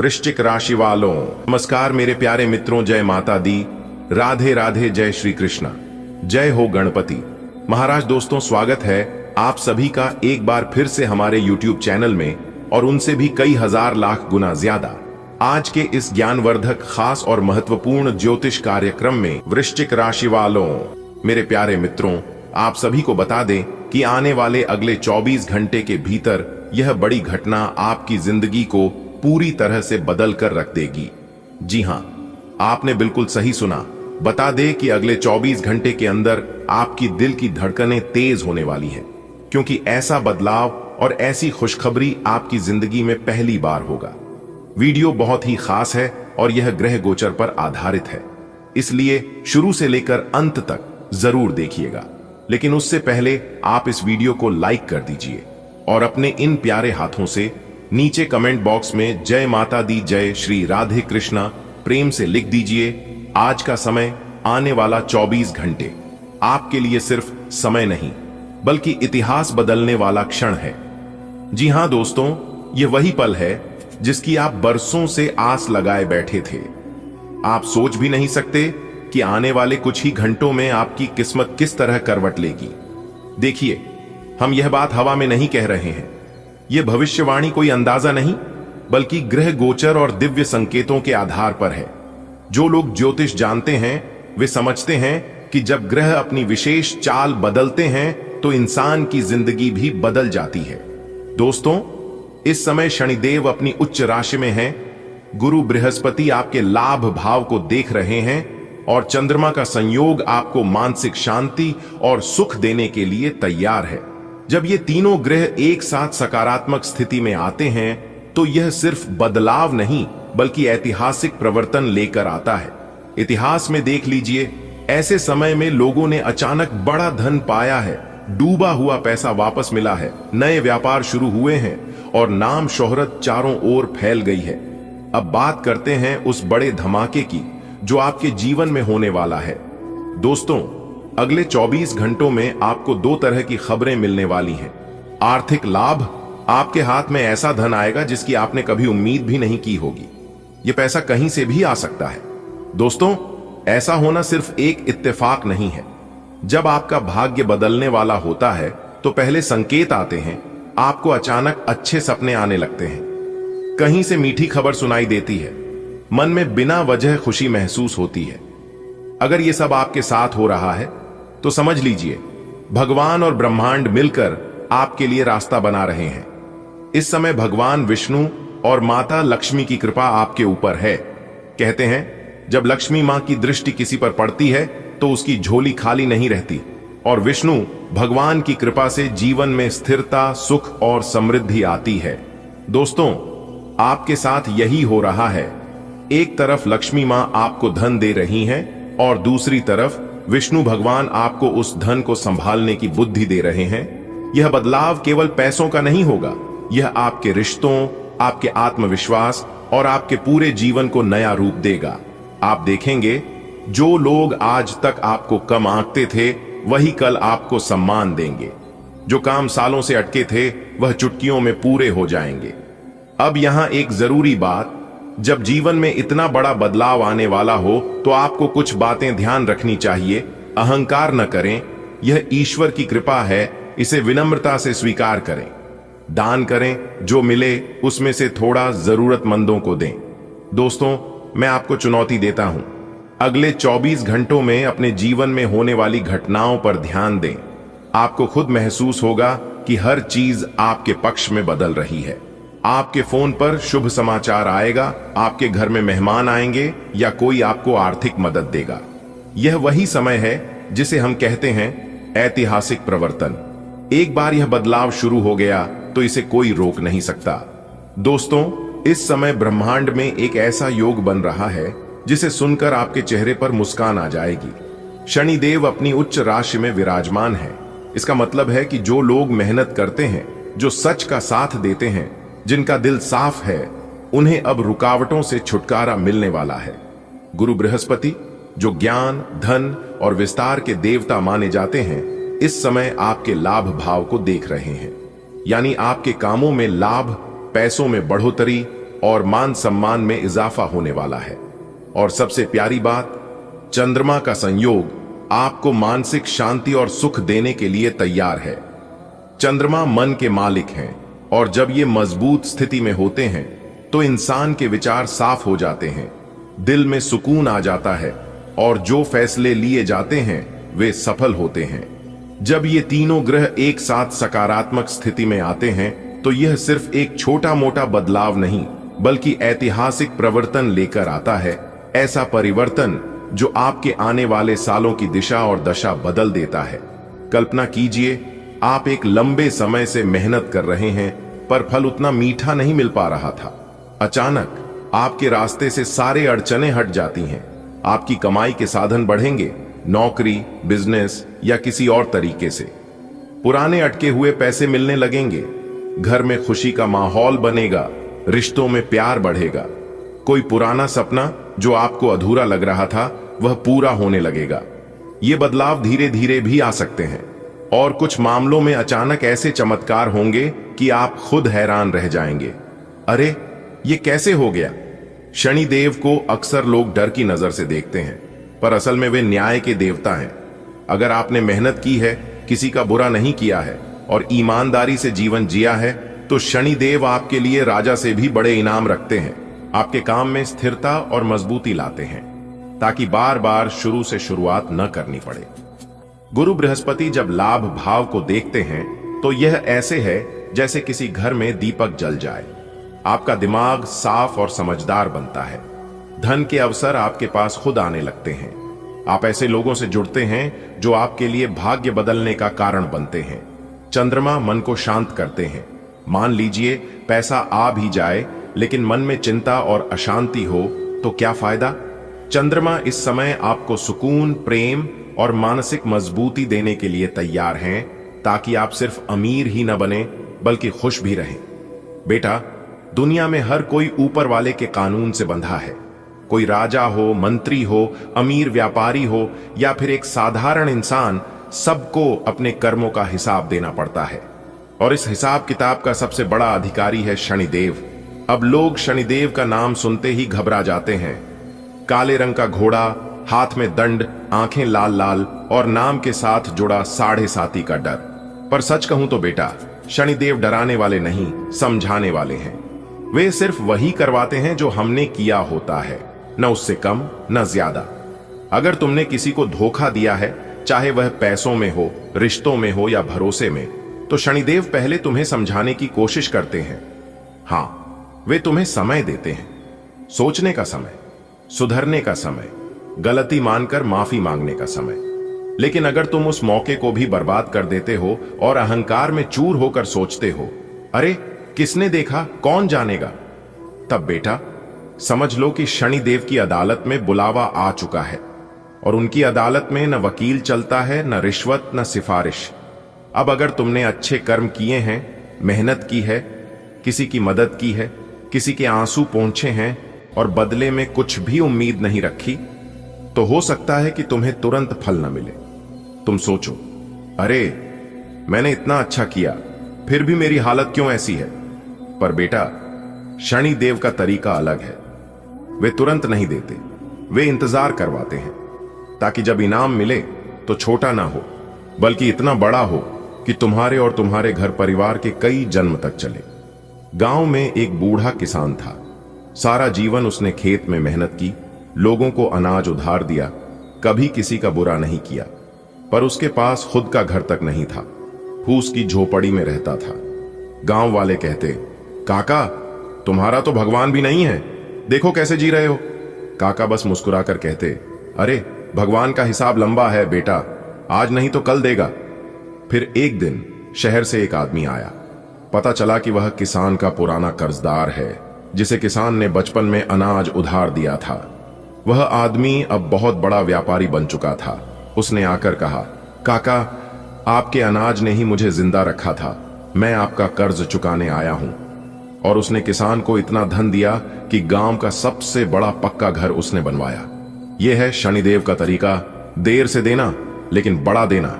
वृश्चिक राशि वालों, नमस्कार मेरे प्यारे मित्रों। जय माता दी, राधे राधे, जय श्री कृष्णा, जय हो गणपति महाराज। दोस्तों, स्वागत है आप सभी का एक बार फिर से हमारे YouTube चैनल में, और उनसे भी कई हजार लाख गुना ज्यादा आज के इस ज्ञानवर्धक, खास और महत्वपूर्ण ज्योतिष कार्यक्रम में। वृश्चिक राशि वालों, मेरे प्यारे मित्रों, आप सभी को बता दें कि आने वाले अगले 24 घंटे के भीतर यह बड़ी घटना आपकी जिंदगी को पूरी तरह से बदल कर रख देगी। जी हां, आपने बिल्कुल सही सुना। बता दें कि अगले 24 घंटे के अंदर आपकी दिल की धड़कनें तेज होने वाली है, क्योंकि ऐसा बदलाव और ऐसी खुशखबरी आपकी जिंदगी में पहली बार होगा। वीडियो बहुत ही खास है और यह ग्रह गोचर पर आधारित है, इसलिए शुरू से लेकर अंत तक जरूर देखिएगा। लेकिन उससे पहले आप इस वीडियो को लाइक कर दीजिए और अपने इन प्यारे हाथों से नीचे कमेंट बॉक्स में जय माता दी, जय श्री राधे कृष्णा प्रेम से लिख दीजिए। आज का समय, आने वाला 24 घंटे आपके लिए सिर्फ समय नहीं, बल्कि इतिहास बदलने वाला क्षण है। जी हां दोस्तों, यह वही पल है जिसकी आप बरसों से आस लगाए बैठे थे। आप सोच भी नहीं सकते कि आने वाले कुछ ही घंटों में आपकी किस्मत किस तरह करवट लेगी। देखिए, हम यह बात हवा में नहीं कह रहे हैं। यह भविष्यवाणी कोई अंदाजा नहीं, बल्कि ग्रह गोचर और दिव्य संकेतों के आधार पर है। जो लोग ज्योतिष जानते हैं वे समझते हैं कि जब ग्रह अपनी विशेष चाल बदलते हैं तो इंसान की जिंदगी भी बदल जाती है। दोस्तों, इस समय शनिदेव अपनी उच्च राशि में हैं, गुरु बृहस्पति आपके लाभ भाव को देख रहे हैं और चंद्रमा का संयोग आपको मानसिक शांति और सुख देने के लिए तैयार है। जब ये तीनों ग्रह एक साथ सकारात्मक स्थिति में आते हैं तो यह सिर्फ बदलाव नहीं, बल्कि ऐतिहासिक परिवर्तन लेकर आता है। इतिहास में देख लीजिए, ऐसे समय में लोगों ने अचानक बड़ा धन पाया है, डूबा हुआ पैसा वापस मिला है, नए व्यापार शुरू हुए हैं और नाम शोहरत चारों ओर फैल गई है। अब बात करते हैं उस बड़े धमाके की जो आपके जीवन में होने वाला है। दोस्तों, अगले 24 घंटों में आपको दो तरह की खबरें मिलने वाली हैं। आर्थिक लाभ, आपके हाथ में ऐसा धन आएगा जिसकी आपने कभी उम्मीद भी नहीं की होगी। यह पैसा कहीं से भी आ सकता है। दोस्तों, ऐसा होना सिर्फ एक इत्तेफाक नहीं है। जब आपका भाग्य बदलने वाला होता है तो पहले संकेत आते हैं। आपको अचानक अच्छे सपने आने लगते हैं, कहीं से मीठी खबर सुनाई देती है, मन में बिना वजह खुशी महसूस होती है। अगर यह सब आपके साथ हो रहा है तो समझ लीजिए भगवान और ब्रह्मांड मिलकर आपके लिए रास्ता बना रहे हैं। इस समय भगवान विष्णु और माता लक्ष्मी की कृपा आपके ऊपर है। कहते हैं, जब लक्ष्मी मां की दृष्टि किसी पर पड़ती है तो उसकी झोली खाली नहीं रहती, और विष्णु भगवान की कृपा से जीवन में स्थिरता, सुख और समृद्धि आती है। दोस्तों, आपके साथ यही हो रहा है। एक तरफ लक्ष्मी मां आपको धन दे रही हैं और दूसरी तरफ विष्णु भगवान आपको उस धन को संभालने की बुद्धि दे रहे हैं। यह बदलाव केवल पैसों का नहीं होगा, यह आपके रिश्तों, आपके आत्मविश्वास और आपके पूरे जीवन को नया रूप देगा। आप देखेंगे, जो लोग आज तक आपको कम आंकते थे वही कल आपको सम्मान देंगे। जो काम सालों से अटके थे वह चुटकियों में पूरे हो जाएंगे। अब यहां एक जरूरी बात, जब जीवन में इतना बड़ा बदलाव आने वाला हो तो आपको कुछ बातें ध्यान रखनी चाहिए। अहंकार न करें, यह ईश्वर की कृपा है, इसे विनम्रता से स्वीकार करें। दान करें, जो मिले उसमें से थोड़ा जरूरतमंदों को दें। दोस्तों, मैं आपको चुनौती देता हूं, अगले 24 घंटों में अपने जीवन में होने वाली घटनाओं पर ध्यान दें। आपको खुद महसूस होगा कि हर चीज आपके पक्ष में बदल रही है। आपके फोन पर शुभ समाचार आएगा, आपके घर में मेहमान आएंगे या कोई आपको आर्थिक मदद देगा। यह वही समय है जिसे हम कहते हैं ऐतिहासिक परिवर्तन। एक बार यह बदलाव शुरू हो गया तो इसे कोई रोक नहीं सकता। दोस्तों, इस समय ब्रह्मांड में एक ऐसा योग बन रहा है जिसे सुनकर आपके चेहरे पर मुस्कान आ जाएगी। शनिदेव अपनी उच्च राशि में विराजमान है। इसका मतलब है कि जो लोग मेहनत करते हैं, जो सच का साथ देते हैं, जिनका दिल साफ है, उन्हें अब रुकावटों से छुटकारा मिलने वाला है। गुरु बृहस्पति, जो ज्ञान, धन और विस्तार के देवता माने जाते हैं, इस समय आपके लाभ भाव को देख रहे हैं। यानी आपके कामों में लाभ, पैसों में बढ़ोतरी, और मान सम्मान में इजाफा होने वाला है। और सबसे प्यारी बात, चंद्रमा का संयोग आपको मानसिक शांति और सुख देने के लिए तैयार है। चंद्रमा मन के मालिक हैं और जब ये मजबूत स्थिति में होते हैं तो इंसान के विचार साफ हो जाते हैं, दिल में सुकून आ जाता है और जो फैसले लिए जाते हैं वे सफल होते हैं। जब ये तीनों ग्रह एक साथ सकारात्मक स्थिति में आते हैं तो यह सिर्फ एक छोटा मोटा बदलाव नहीं बल्कि ऐतिहासिक परिवर्तन लेकर आता है। ऐसा परिवर्तन जो आपके आने वाले सालों की दिशा और दशा बदल देता है। कल्पना कीजिए, आप एक लंबे समय से मेहनत कर रहे हैं पर फल उतना मीठा नहीं मिल पा रहा था। अचानक आपके रास्ते से सारे अड़चनें हट जाती हैं। आपकी कमाई के साधन बढ़ेंगे, नौकरी, बिजनेस या किसी और तरीके से। पुराने अटके हुए पैसे मिलने लगेंगे, घर में खुशी का माहौल बनेगा, रिश्तों में प्यार बढ़ेगा। कोई पुराना सपना जो आपको अधूरा लग रहा था वह पूरा होने लगेगा। ये बदलाव धीरे धीरे भी आ सकते हैं और कुछ मामलों में अचानक ऐसे चमत्कार होंगे कि आप खुद हैरान रह जाएंगे। अरे ये कैसे हो गया? शनिदेव को अक्सर लोग डर की नजर से देखते हैं पर असल में वे न्याय के देवता हैं। अगर आपने मेहनत की है, किसी का बुरा नहीं किया है और ईमानदारी से जीवन जिया है तो शनिदेव आपके लिए राजा से भी बड़े इनाम रखते हैं। आपके काम में स्थिरता और मजबूती लाते हैं ताकि बार बार शुरू से शुरुआत न करनी पड़े। गुरु बृहस्पति जब लाभ भाव को देखते हैं तो यह ऐसे है जैसे किसी घर में दीपक जल जाए। आपका दिमाग साफ और समझदार बनता है। धन के अवसर आपके पास खुद आने लगते हैं। आप ऐसे लोगों से जुड़ते हैं जो आपके लिए भाग्य बदलने का कारण बनते हैं। चंद्रमा मन को शांत करते हैं। मान लीजिए पैसा आ भी जाए लेकिन मन में चिंता और अशांति हो तो क्या फायदा? चंद्रमा इस समय आपको सुकून, प्रेम और मानसिक मजबूती देने के लिए तैयार हैं ताकि आप सिर्फ अमीर ही न बने बल्कि खुश भी रहें। बेटा, दुनिया में हर कोई ऊपर वाले के कानून से बंधा है। कोई राजा हो, मंत्री हो, अमीर व्यापारी हो या फिर एक साधारण इंसान, सबको अपने कर्मों का हिसाब देना पड़ता है और इस हिसाब किताब का सबसे बड़ा अधिकारी है शनिदेव। अब लोग शनिदेव का नाम सुनते ही घबरा जाते हैं। काले रंग का घोड़ा, हाथ में दंड, आंखें लाल लाल और नाम के साथ जुड़ा 7.5 का डर। पर सच कहूं तो बेटा, शनिदेव डराने वाले नहीं, समझाने वाले हैं। वे सिर्फ वही करवाते हैं जो हमने किया होता है, न उससे कम न ज्यादा। अगर तुमने किसी को धोखा दिया है, चाहे वह पैसों में हो, रिश्तों में हो या भरोसे में, तो शनिदेव पहले तुम्हें समझाने की कोशिश करते हैं। हाँ, वे तुम्हें समय देते हैं, सोचने का समय, सुधरने का समय, गलती मानकर माफी मांगने का समय। लेकिन अगर तुम उस मौके को भी बर्बाद कर देते हो और अहंकार में चूर होकर सोचते हो, अरे किसने देखा, कौन जानेगा, तब बेटा समझ लो कि शनिदेव की अदालत में बुलावा आ चुका है और उनकी अदालत में न वकील चलता है, न रिश्वत, न सिफारिश। अब अगर तुमने अच्छे कर्म किए हैं, मेहनत की है, किसी की मदद की है, किसी के आंसू पोंछे हैं और बदले में कुछ भी उम्मीद नहीं रखी, तो हो सकता है कि तुम्हें तुरंत फल न मिले। तुम सोचो, अरे मैंने इतना अच्छा किया फिर भी मेरी हालत क्यों ऐसी है? पर बेटा, शनिदेव का तरीका अलग है। वे तुरंत नहीं देते, वे इंतजार करवाते हैं ताकि जब इनाम मिले तो छोटा ना हो बल्कि इतना बड़ा हो कि तुम्हारे और तुम्हारे घर परिवार के कई जन्म तक चले। गांव में एक बूढ़ा किसान था। सारा जीवन उसने खेत में मेहनत की, लोगों को अनाज उधार दिया, कभी किसी का बुरा नहीं किया। पर उसके पास खुद का घर तक नहीं था, फूस की झोपड़ी में रहता था। गांव वाले कहते, काका तुम्हारा तो भगवान भी नहीं है, देखो कैसे जी रहे हो। काका बस मुस्कुराकर कहते, अरे भगवान का हिसाब लंबा है बेटा, आज नहीं तो कल देगा। फिर एक दिन शहर से एक आदमी आया। पता चला कि वह किसान का पुराना कर्जदार है जिसे किसान ने बचपन में अनाज उधार दिया था। वह आदमी अब बहुत बड़ा व्यापारी बन चुका था। उसने आकर कहा, काका आपके अनाज ने ही मुझे जिंदा रखा था, मैं आपका कर्ज चुकाने आया हूं। और उसने किसान को इतना धन दिया कि गांव का सबसे बड़ा पक्का घर उसने बनवाया। यह है शनिदेव का तरीका, देर से देना लेकिन बड़ा देना।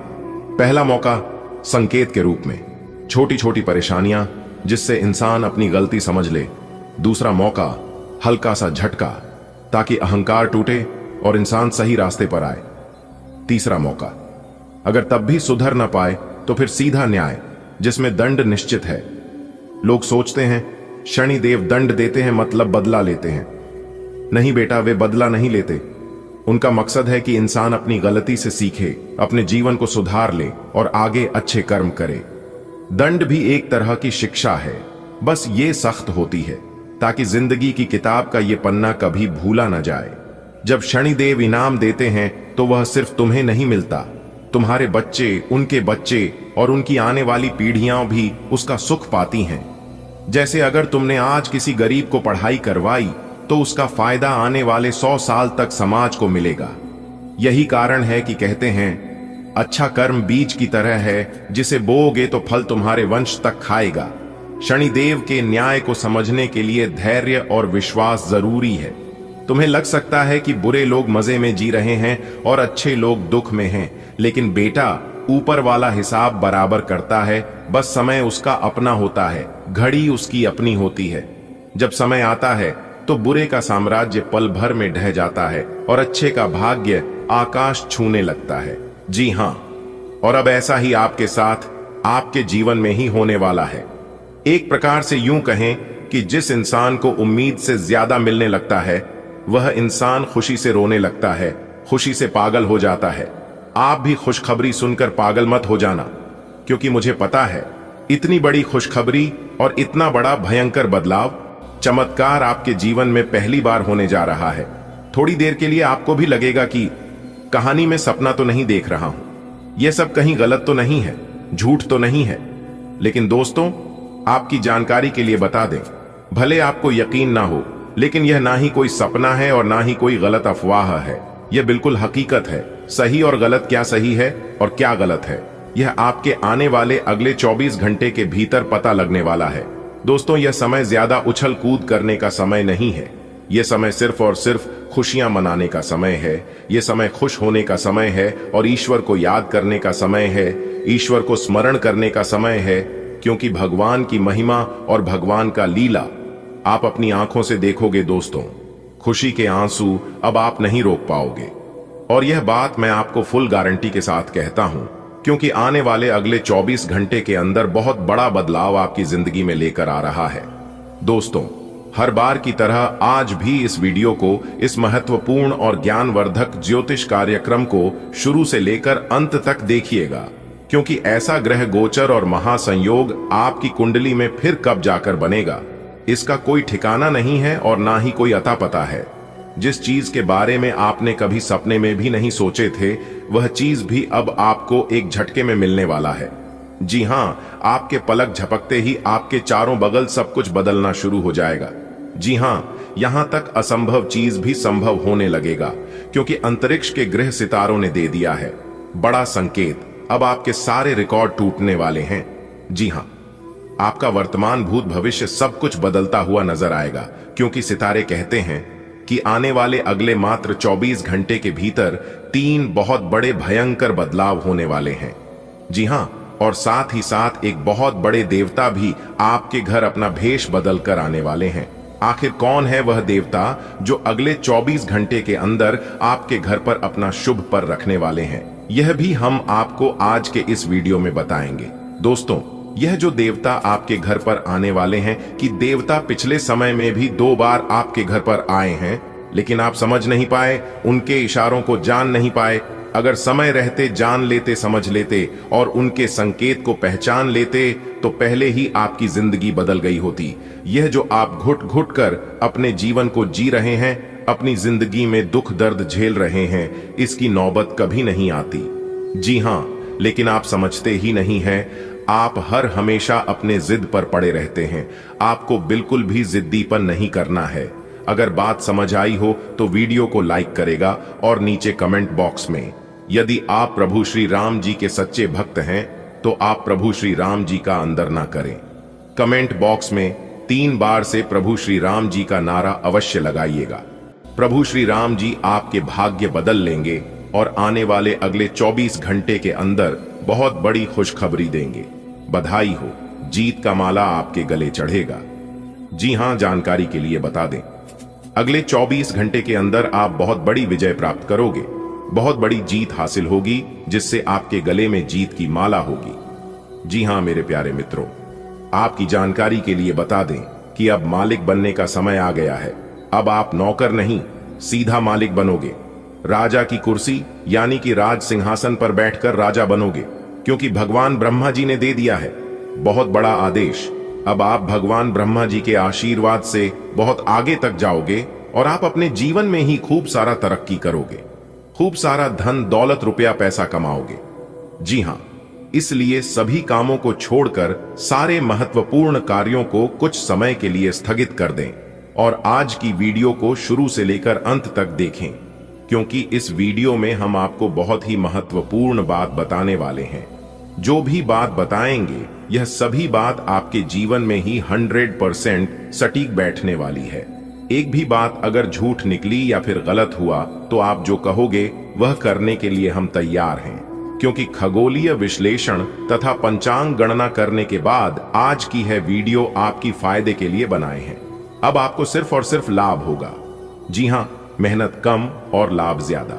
पहला मौका संकेत के रूप में, छोटी छोटी परेशानियां जिससे इंसान अपनी गलती समझ ले, दूसरा मौका, हल्का सा झटका, ताकि अहंकार टूटे और इंसान सही रास्ते पर आए। तीसरा मौका, अगर तब भी सुधर ना पाए तो फिर सीधा न्याय, जिसमें दंड निश्चित है। लोग सोचते हैं शनिदेव दंड देते हैं मतलब बदला लेते हैं। नहीं बेटा, वे बदला नहीं लेते। उनका मकसद है कि इंसान अपनी गलती से सीखे, अपने जीवन को सुधार ले और आगे अच्छे कर्म करे। दंड भी एक तरह की शिक्षा है, बस ये सख्त होती है ताकि जिंदगी की किताब का ये पन्ना कभी भूला ना जाए। जब शनिदेव इनाम देते हैं तो वह सिर्फ तुम्हें नहीं मिलता, तुम्हारे बच्चे, उनके बच्चे और उनकी आने वाली पीढ़ियां भी उसका सुख पाती हैं। जैसे अगर तुमने आज किसी गरीब को पढ़ाई करवाई तो उसका फायदा आने वाले 100 साल तक समाज को मिलेगा। यही कारण है कि कहते हैं अच्छा कर्म बीज की तरह है, जिसे बोओगे तो फल तुम्हारे वंश तक खाएगा। शनिदेव के न्याय को समझने के लिए धैर्य और विश्वास जरूरी है। तुम्हें लग सकता है कि बुरे लोग मजे में जी रहे हैं और अच्छे लोग दुख में हैं, लेकिन बेटा, ऊपर वाला हिसाब बराबर करता है, बस समय उसका अपना होता है, घड़ी उसकी अपनी होती है। जब समय आता है तो बुरे का साम्राज्य पल भर में ढह जाता है और अच्छे का भाग्य आकाश छूने लगता है। जी हां, और अब ऐसा ही आपके साथ, आपके जीवन में ही होने वाला है। एक प्रकार से यूं कहें कि जिस इंसान को उम्मीद से ज्यादा मिलने लगता है, वह इंसान खुशी से रोने लगता है, खुशी से पागल हो जाता है। आप भी खुशखबरी सुनकर पागल मत हो जाना, क्योंकि मुझे पता है इतनी बड़ी खुशखबरी और इतना बड़ा भयंकर बदलाव, चमत्कार आपके जीवन में पहली बार होने जा रहा है। थोड़ी देर के लिए आपको भी लगेगा कि कहानी में सपना तो नहीं देख रहा हूं, यह सब कहीं गलत तो नहीं है, झूठ तो नहीं है। लेकिन दोस्तों, आपकी जानकारी के लिए बता दें, भले आपको यकीन ना हो, लेकिन यह ना ही कोई सपना है और ना ही कोई गलत अफवाह है। यह बिल्कुल हकीकत है। सही और गलत क्या सही है और क्या गलत है, यह आपके आने वाले अगले 24 घंटे के भीतर पता लगने वाला है। दोस्तों, यह समय ज्यादा उछल कूद करने का समय नहीं है। यह समय सिर्फ और सिर्फ खुशियां मनाने का समय है। यह समय खुश होने का समय है और ईश्वर को याद करने का समय है, ईश्वर को स्मरण करने का समय है, क्योंकि भगवान की महिमा और भगवान का लीला आप अपनी आंखों से देखोगे। दोस्तों, खुशी के आंसू अब आप नहीं रोक पाओगे, और यह बात मैं आपको फुल गारंटी के साथ कहता हूं, क्योंकि आने वाले अगले 24 घंटे के अंदर बहुत बड़ा बदलाव आपकी जिंदगी में लेकर आ रहा है। दोस्तों, हर बार की तरह आज भी इस वीडियो को, इस महत्वपूर्ण और ज्ञानवर्धक ज्योतिष कार्यक्रम को शुरू से लेकर अंत तक देखिएगा, क्योंकि ऐसा ग्रह गोचर और महासंयोग आपकी कुंडली में फिर कब जाकर बनेगा, इसका कोई ठिकाना नहीं है और ना ही कोई अता पता है। जिस चीज के बारे में आपने कभी सपने में भी नहीं सोचे थे, वह चीज भी अब आपको एक झटके में मिलने वाला है। जी हां, आपके पलक झपकते ही आपके चारों बगल सब कुछ बदलना शुरू हो जाएगा। जी हां, यहां तक असंभव चीज भी संभव होने लगेगा, क्योंकि अंतरिक्ष के ग्रह सितारों ने दे दिया है बड़ा संकेत। अब आपके सारे रिकॉर्ड टूटने वाले हैं। जी हां, आपका वर्तमान, भूत, भविष्य सब कुछ बदलता हुआ नजर आएगा, क्योंकि सितारे कहते हैं कि आने वाले अगले मात्र 24 घंटे के भीतर 3 बहुत बड़े भयंकर बदलाव होने वाले हैं। जी हां, और साथ ही साथ एक बहुत बड़े देवता भी आपके घर अपना भेष बदल कर आने वाले हैं। आखिर कौन है वह देवता जो अगले 24 घंटे के अंदर आपके घर पर अपना शुभ पर रखने वाले हैं, यह भी हम आपको आज के इस वीडियो में बताएंगे। दोस्तों, यह जो देवता आपके घर पर आने वाले हैं, कि देवता पिछले समय में भी 2 बार आपके घर पर आए हैं, लेकिन आप समझ नहीं पाए, उनके इशारों को जान नहीं पाए। अगर समय रहते जान लेते, समझ लेते और उनके संकेत को पहचान लेते, तो पहले ही आपकी जिंदगी बदल गई होती। यह जो आप घुट घुट कर अपने जीवन को जी रहे हैं, अपनी जिंदगी में दुख दर्द झेल रहे हैं, इसकी नौबत कभी नहीं आती। जी हां, लेकिन आप समझते ही नहीं हैं। आप हर हमेशा अपने जिद पर पड़े रहते हैं। आपको बिल्कुल भी जिद्दीपन नहीं करना है। अगर बात समझ आई हो तो वीडियो को लाइक करेगा और नीचे कमेंट बॉक्स में, यदि आप प्रभु श्री राम जी के सच्चे भक्त हैं, तो आप प्रभु श्री राम जी का अंदर ना करें। कमेंट बॉक्स में 3 बार से प्रभु श्री राम जी का नारा अवश्य लगाइएगा। प्रभु श्री राम जी आपके भाग्य बदल लेंगे और आने वाले अगले 24 घंटे के अंदर बहुत बड़ी खुशखबरी देंगे। बधाई हो, जीत का माला आपके गले चढ़ेगा। जी हां, जानकारी के लिए बता दें, अगले 24 घंटे के अंदर आप बहुत बड़ी विजय प्राप्त करोगे। बहुत बड़ी जीत हासिल होगी, जिससे आपके गले में जीत की माला होगी। जी हां मेरे प्यारे मित्रों, आपकी जानकारी के लिए बता दें कि अब मालिक बनने का समय आ गया है। अब आप नौकर नहीं, सीधा मालिक बनोगे। राजा की कुर्सी यानी कि राज सिंहासन पर बैठकर राजा बनोगे, क्योंकि भगवान ब्रह्मा जी ने दे दिया है बहुत बड़ा आदेश। अब आप भगवान ब्रह्मा जी के आशीर्वाद से बहुत आगे तक जाओगे और आप अपने जीवन में ही खूब सारा तरक्की करोगे, खूब सारा धन दौलत रुपया पैसा कमाओगे। जी हां, इसलिए सभी कामों को छोड़कर सारे महत्वपूर्ण कार्यों को कुछ समय के लिए स्थगित कर दें और आज की वीडियो को शुरू से लेकर अंत तक देखें, क्योंकि इस वीडियो में हम आपको बहुत ही महत्वपूर्ण बात बताने वाले हैं। जो भी बात बताएंगे यह सभी बात आपके जीवन में ही 100% सटीक बैठने वाली है। एक भी बात अगर झूठ निकली या फिर गलत हुआ तो आप जो कहोगे वह करने के लिए हम तैयार हैं, क्योंकि खगोलीय विश्लेषण तथा पंचांग गणना करने के बाद आज की है वीडियो आपकी फायदे के लिए बनाए हैं। अब आपको सिर्फ और सिर्फ लाभ होगा। जी हां, मेहनत कम और लाभ ज्यादा।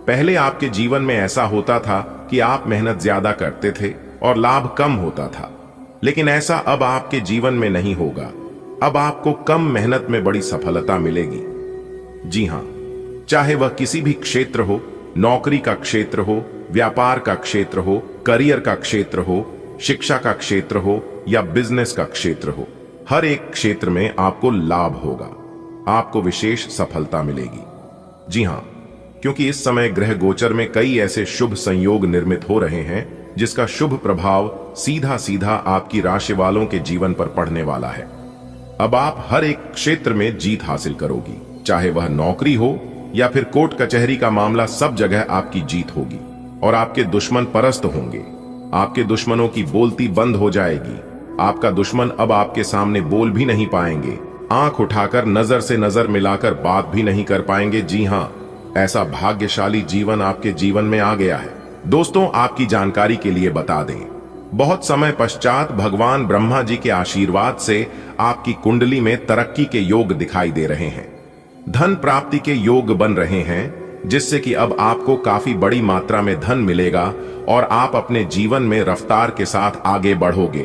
पहले आपके जीवन में ऐसा होता था कि आप मेहनत ज्यादा करते थे और लाभ कम होता था, लेकिन ऐसा अब आपके जीवन में नहीं होगा। अब आपको कम मेहनत में बड़ी सफलता मिलेगी। जी हां, चाहे वह किसी भी क्षेत्र हो, नौकरी का क्षेत्र हो, व्यापार का क्षेत्र हो, करियर का क्षेत्र हो, शिक्षा का क्षेत्र हो या बिजनेस का क्षेत्र हो, हर एक क्षेत्र में आपको लाभ होगा, आपको विशेष सफलता मिलेगी। जी हां, क्योंकि इस समय ग्रह गोचर में कई ऐसे शुभ संयोग निर्मित हो रहे हैं जिसका शुभ प्रभाव सीधा सीधा आपकी राशि वालों के जीवन पर पड़ने वाला है। अब आप हर एक क्षेत्र में जीत हासिल करोगी, चाहे वह नौकरी हो या फिर कोर्ट कचहरी का मामला, सब जगह आपकी जीत होगी और आपके दुश्मन परास्त होंगे। आपके दुश्मनों की बोलती बंद हो जाएगी। आपका दुश्मन अब आपके सामने बोल भी नहीं पाएंगे, आंख उठाकर नजर से नजर मिलाकर बात भी नहीं कर पाएंगे। जी हां, ऐसा भाग्यशाली जीवन आपके जीवन में आ गया है। दोस्तों, आपकी जानकारी के लिए बता दें, बहुत समय पश्चात भगवान ब्रह्मा जी के आशीर्वाद से आपकी कुंडली में तरक्की के योग दिखाई दे रहे हैं। धन प्राप्ति के योग बन रहे हैं, जिससे कि अब आपको काफी बड़ी मात्रा में धन मिलेगा और आप अपने जीवन में रफ्तार के साथ आगे बढ़ोगे,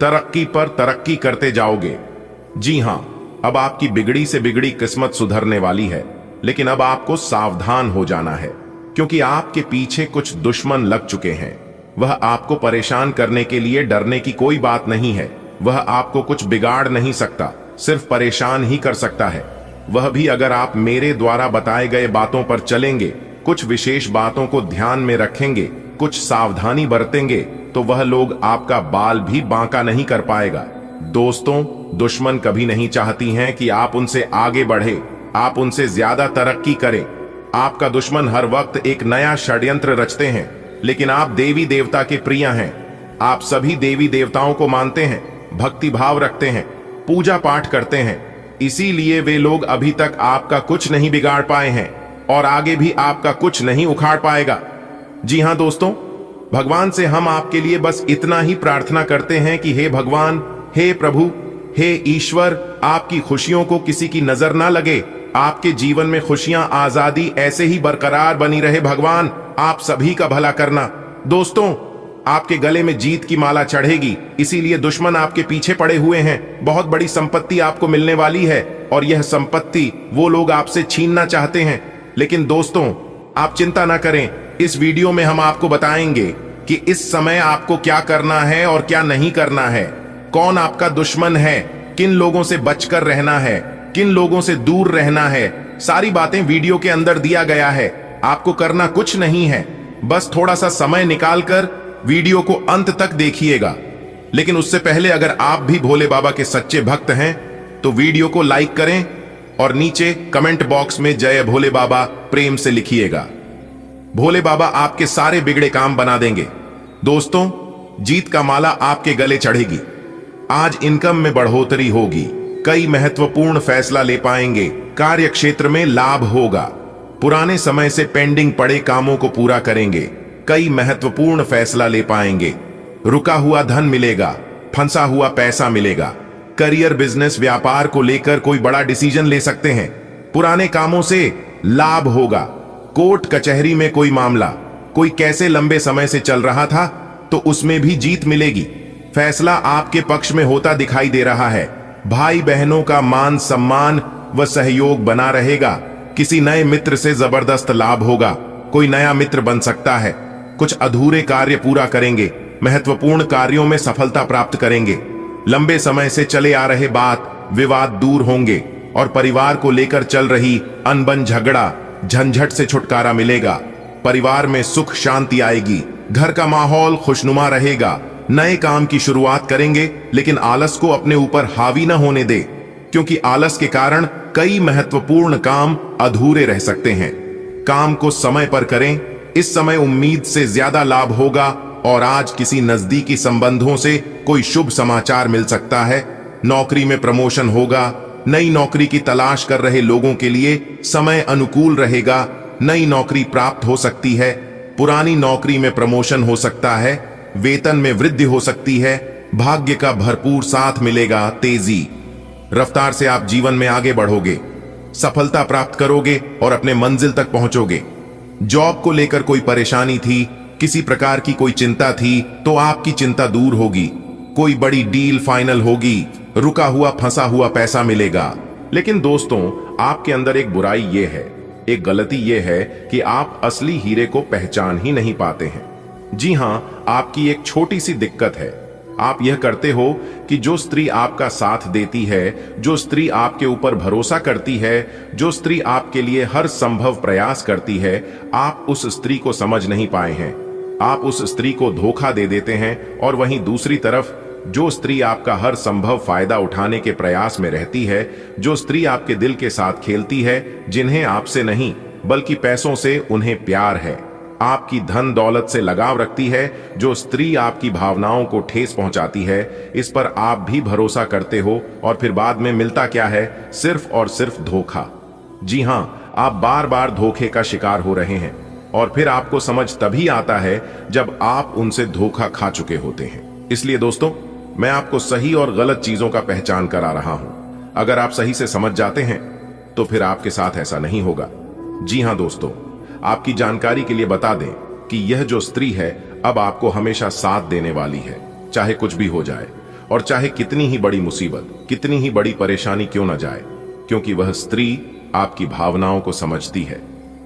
तरक्की पर तरक्की करते जाओगे। जी हां, अब आपकी बिगड़ी से बिगड़ी किस्मत सुधरने वाली है, लेकिन अब आपको सावधान हो जाना है, क्योंकि आपके पीछे कुछ दुश्मन लग चुके हैं। वह आपको परेशान करने के लिए डरने की कोई बात नहीं है। वह आपको कुछ बिगाड़ नहीं सकता, सिर्फ परेशान ही कर सकता है। वह भी अगर आप मेरे द्वारा बताए गए बातों पर चलेंगे, कुछ विशेष बातों को ध्यान में रखेंगे, कुछ सावधानी बरतेंगे, तो वह लोग आपका बाल भी बांका नहीं कर पाएगा। दोस्तों, दुश्मन कभी नहीं चाहती हैं कि आप उनसे आगे बढ़े, आप उनसे ज्यादा तरक्की करें। आपका दुश्मन हर वक्त एक नया षड्यंत्र रचते हैं, लेकिन आप देवी देवता के प्रिय हैं। आप सभी देवी देवताओं को मानते हैं, भक्ति भाव रखते हैं, पूजा पाठ करते हैं, इसीलिए वे लोग अभी तक आपका कुछ नहीं बिगाड़ पाए हैं और आगे भी आपका कुछ नहीं उखाड़ पाएगा। जी हां दोस्तों, भगवान से हम आपके लिए बस इतना ही प्रार्थना करते हैं कि हे भगवान, हे प्रभु, हे ईश्वर, आपकी खुशियों को किसी की नजर ना लगे। आपके जीवन में खुशियां, आजादी ऐसे ही बरकरार बनी रहे। भगवान, आप सभी का भला करना। दोस्तों, आपके गले में जीत की माला चढ़ेगी, इसीलिए दुश्मन आपके पीछे पड़े हुए हैं। बहुत बड़ी संपत्ति आपको मिलने वाली है और यह संपत्ति वो लोग आपसे छीनना चाहते हैं। लेकिन दोस्तों, आप चिंता ना करें, इस वीडियो में हम आपको बताएंगे कि इस समय आपको क्या करना है और क्या नहीं करना है, कौन आपका दुश्मन है, किन लोगों से बचकर रहना है, किन लोगों से दूर रहना है। सारी बातें वीडियो के अंदर दिया गया है। आपको करना कुछ नहीं है, बस थोड़ा सा समय निकालकर वीडियो को अंत तक देखिएगा। लेकिन उससे पहले अगर आप भी भोले बाबा के सच्चे भक्त हैं तो वीडियो को लाइक करें और नीचे कमेंट बॉक्स में जय भोले बाबा प्रेम से लिखिएगा। भोले बाबा आपके सारे बिगड़े काम बना देंगे। दोस्तों, जीत का माला आपके गले चढ़ेगी। आज इनकम में बढ़ोतरी होगी, कई महत्वपूर्ण फैसला ले पाएंगे, कार्य क्षेत्र में लाभ होगा, पुराने समय से पेंडिंग पड़े कामों को पूरा करेंगे, कई महत्वपूर्ण फैसला ले पाएंगे, रुका हुआ धन मिलेगा, फंसा हुआ पैसा मिलेगा, करियर, बिजनेस, व्यापार को लेकर कोई बड़ा डिसीजन ले सकते हैं। पुराने कामों से लाभ होगा। कोर्ट कचहरी में कोई मामला, कोई कैसे लंबे समय से चल रहा था, तो उसमें भी जीत मिलेगी। फैसला आपके पक्ष में होता दिखाई दे रहा है। भाई बहनों का मान सम्मान व सहयोग बना रहेगा। किसी नए मित्र से जबरदस्त लाभ होगा। कोई नया मित्र बन सकता है। कुछ अधूरे कार्य पूरा करेंगे। महत्वपूर्ण कार्यों में सफलता प्राप्त करेंगे। लंबे समय से चले आ रहे बात विवाद दूर होंगे और परिवार को लेकर चल रही अनबन, झगड़ा, झंझट से छुटकारा मिलेगा। परिवार में सुख शांति आएगी। घर का माहौल खुशनुमा रहेगा। नए काम की शुरुआत करेंगे, लेकिन आलस को अपने ऊपर हावी न होने दे, क्योंकि आलस के कारण कई महत्वपूर्ण काम अधूरे रह सकते हैं। काम को समय पर करें। इस समय उम्मीद से ज्यादा लाभ होगा और आज किसी नजदीकी संबंधों से कोई शुभ समाचार मिल सकता है। नौकरी में प्रमोशन होगा। नई नौकरी की तलाश कर रहे लोगों के लिए समय अनुकूल रहेगा। नई नौकरी प्राप्त हो सकती है। पुरानी नौकरी में प्रमोशन हो सकता है। वेतन में वृद्धि हो सकती है। भाग्य का भरपूर साथ मिलेगा। तेजी रफ्तार से आप जीवन में आगे बढ़ोगे, सफलता प्राप्त करोगे और अपने मंजिल तक पहुंचोगे। जॉब को लेकर कोई परेशानी थी, किसी प्रकार की कोई चिंता थी, तो आपकी चिंता दूर होगी। कोई बड़ी डील फाइनल होगी। रुका हुआ फंसा हुआ पैसा मिलेगा। लेकिन दोस्तों, आपके अंदर एक बुराई ये है, एक गलती ये है कि आप असली हीरे को पहचान ही नहीं पाते हैं। जी हां, आपकी एक छोटी सी दिक्कत है। आप यह करते हो कि जो स्त्री आपका साथ देती है, जो स्त्री आपके ऊपर भरोसा करती है, जो स्त्री आपके लिए हर संभव प्रयास करती है, आप उस स्त्री को समझ नहीं पाए हैं। आप उस स्त्री को धोखा दे देते हैं। और वहीं दूसरी तरफ जो स्त्री आपका हर संभव फायदा उठाने के प्रयास में रहती है, जो स्त्री आपके दिल के साथ खेलती है, जिन्हें आपसे नहीं बल्कि पैसों से उन्हें प्यार है, आपकी धन दौलत से लगाव रखती है, जो स्त्री आपकी भावनाओं को ठेस पहुंचाती है, इस पर आप भी भरोसा करते हो और फिर बाद में मिलता क्या है? सिर्फ और सिर्फ धोखा। जी हां, आप बार बार धोखे का शिकार हो रहे हैं और फिर आपको समझ तभी आता है जब आप उनसे धोखा खा चुके होते हैं। इसलिए दोस्तों, मैं आपको सही और गलत चीजों का पहचान करा रहा हूं। अगर आप सही से समझ जाते हैं तो फिर आपके साथ ऐसा नहीं होगा। जी हां दोस्तों, आपकी जानकारी के लिए बता दें कि यह जो स्त्री है अब आपको हमेशा साथ देने वाली है, चाहे कुछ भी हो जाए और चाहे कितनी ही बड़ी मुसीबत, कितनी ही बड़ी परेशानी क्यों न जाए, क्योंकि वह स्त्री आपकी भावनाओं को समझती है।